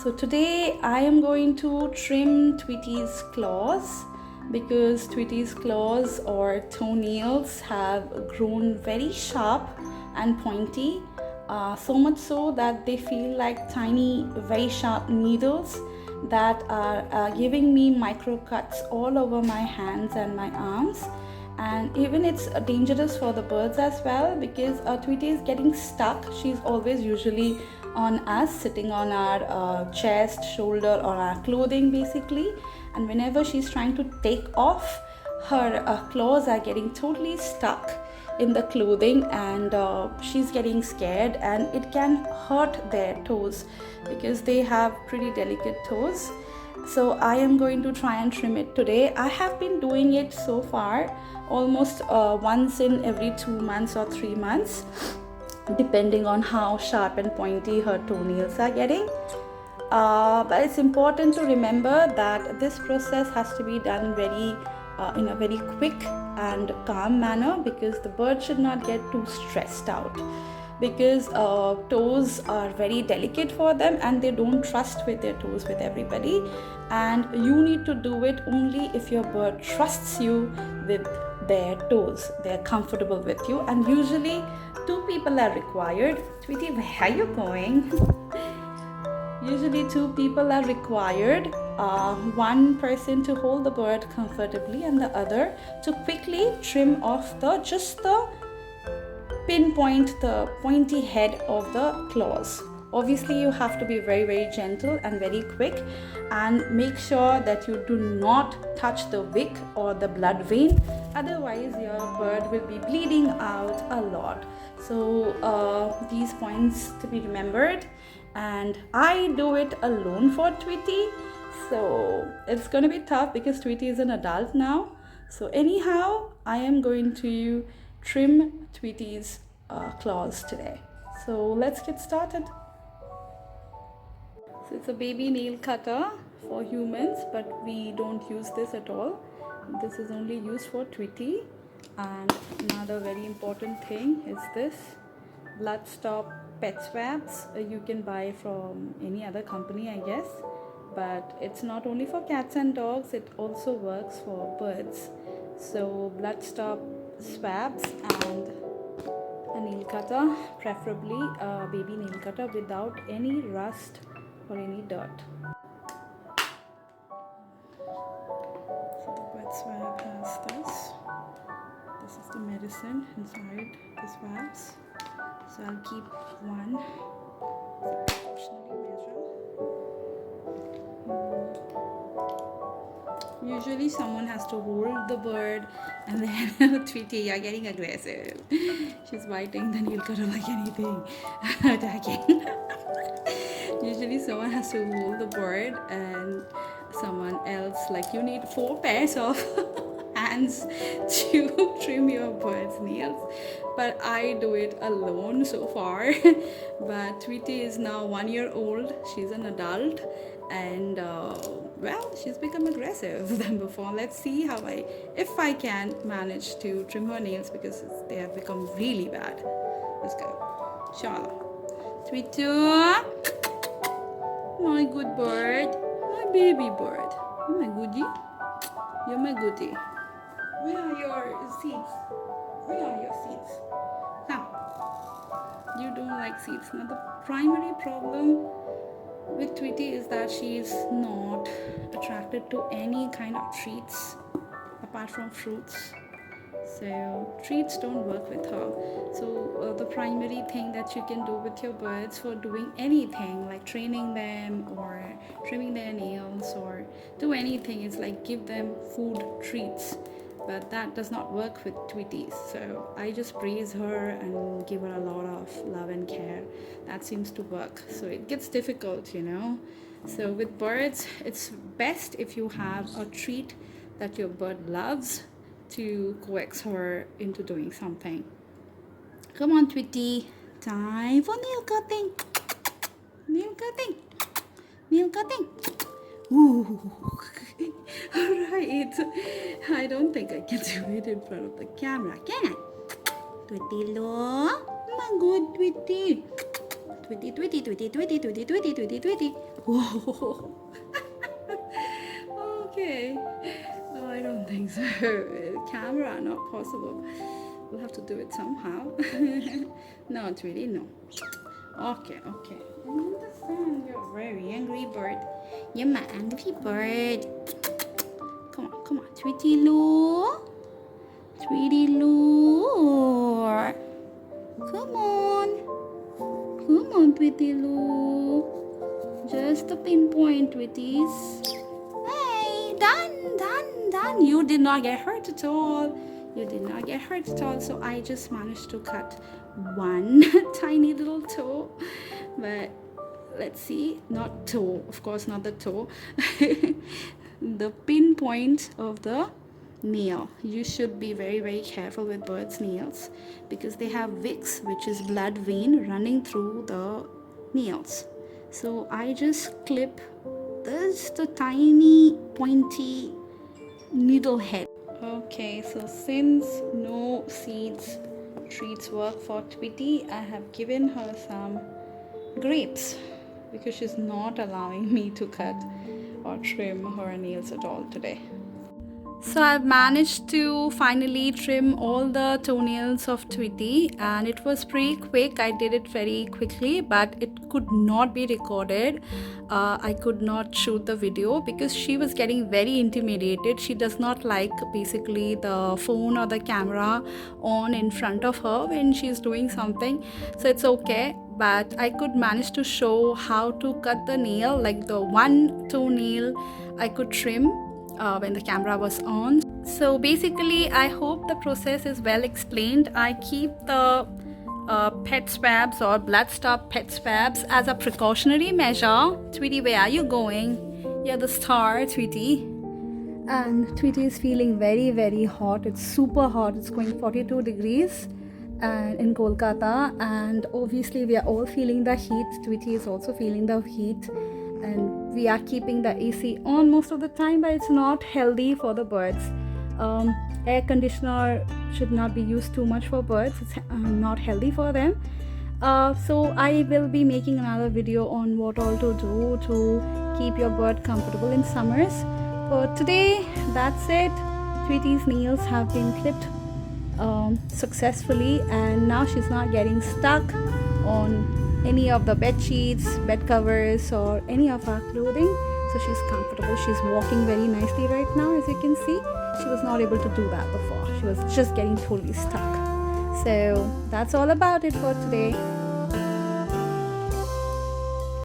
So today I am going to trim Tweety's claws because Tweety's claws or toenails have grown very sharp and pointy, so much so that they feel like tiny, very sharp needles that are giving me micro cuts all over my hands and my arms. And even it's dangerous for the birds as well because Tweety is getting stuck. She's always usually on us, sitting on our chest, shoulder, or our clothing basically. And whenever she's trying to take off, her claws are getting totally stuck in the clothing, and she's getting scared, and it can hurt their toes because they have pretty delicate toes. So I am going to try and trim it today. I have been doing it so far almost once in every 2 months or 3 months, depending on how sharp and pointy her toenails are getting. But it's important to remember that this process has to be done in a very quick and calm manner because the bird should not get too stressed out, because toes are very delicate for them and they don't trust with their toes with everybody, and you need to do it only if your bird trusts you with their toes, they're comfortable with you. And usually 2 people are required. Tweety, where are you going? Usually 2 people are required, one person to hold the bird comfortably and the other to quickly trim off the pinpoint the pointy head of the claws. Obviously you have to be very gentle and very quick, and make sure that you do not touch the wick or the blood vein, otherwise your bird will be bleeding out a lot. So these points to be remembered, and I do it alone for Tweety, so it's going to be tough because Tweety is an adult now. So anyhow, I am going to trim Tweety's claws today. So let's get started. So it's a baby nail cutter for humans, but we don't use this at all. This is only used for Tweety. And another very important thing is this blood stop pet swabs. You can buy from any other company, I guess, but it's not only for cats and dogs, it also works for birds. So blood stop swabs and a nail cutter, preferably a baby nail cutter without any rust or any dirt. So the wet swab has this. This is the medicine inside the swabs. So I'll keep one. Proportionally measure. Usually someone has to hold the bird, and then Tweety, you're getting aggressive. She's biting the nail cutter like anything, attacking. Usually someone has to hold the bird and someone else, like you need 4 pairs of hands to trim your bird's nails, but I do it alone so far. But Tweety is now 1 year old, she's an adult, and well, she's become aggressive than before. Let's see if I can manage to trim her nails because they have become really bad. Let's go. Shala. Tweety, my good bird, my baby bird. You're my goodie. You're my goodie. Where are your seeds? Where are your seeds? Now, you don't like seeds. Now, the primary problem with Tweety is that she is not attracted to any kind of treats apart from fruits. So treats don't work with her. So the primary thing that you can do with your birds for doing anything like training them or trimming their nails or do anything is like give them food treats, but that does not work with Tweeties. So I just praise her and give her a lot of love and care. That seems to work. So it gets difficult, So with birds, it's best if you have a treat that your bird loves to coax her into doing something. Come on, Tweety. Time for nail cutting. Nail cutting. Nail cutting. Ooh. Alright. I don't think I can do it in front of the camera, can I? Tweety, look. My good Tweety. Tweety, Tweety, Tweety, Tweety, Tweety, Tweety, Tweety, Tweety. Whoa. Okay. Oh, I don't think so. Camera, not possible. We'll have to do it somehow. No, Tweety, no. Okay, okay. I understand. You're a very angry bird. You're my angry bird. Come on, Tweety Lou. Tweety Lou. Come on, Tweety Lou. Just the pinpoint, Tweeties. Hey, done. You did not get hurt at all. So I just managed to cut one tiny little toe. But let's see, not toe, of course, not the toe. The pinpoint of the nail. You should be very, very careful with birds' nails because they have wicks, which is blood vein running through the nails. So I just clip this, the tiny pointy needle head. Okay, so since no seeds treats work for Tweety, I have given her some grapes because she's not allowing me to cut or trim her nails at all today. So I've managed to finally trim all the toenails of Tweety, and it was pretty quick. I did it very quickly, but it could not be recorded. I could not shoot the video because she was getting very intimidated. She does not like basically the phone or the camera on in front of her when she's doing something. So it's okay, but I could manage to show how to cut the nail, like the one toenail I could trim when the camera was on. So basically I hope the process is well explained. I keep the pet swabs or blood stop pet swabs as a precautionary measure. Tweety, where are you going? You're the star, Tweety. And Tweety is feeling very, very hot. It's super hot. It's going 42 degrees and in Kolkata, and obviously we are all feeling the heat. Tweety is also feeling the heat, and we are keeping the AC on most of the time, but it's not healthy for the birds. Air conditioner should not be used too much for birds. It's not healthy for them. So I will be making another video on what all to do to keep your bird comfortable in summers. For today, that's it. Tweety's nails have been clipped successfully, and now she's not getting stuck on any of the bed sheets, bed covers, or any of our clothing. So she's comfortable. She's walking very nicely right now, as you can see. She was not able to do that before. She was just getting totally stuck. So that's all about it for today.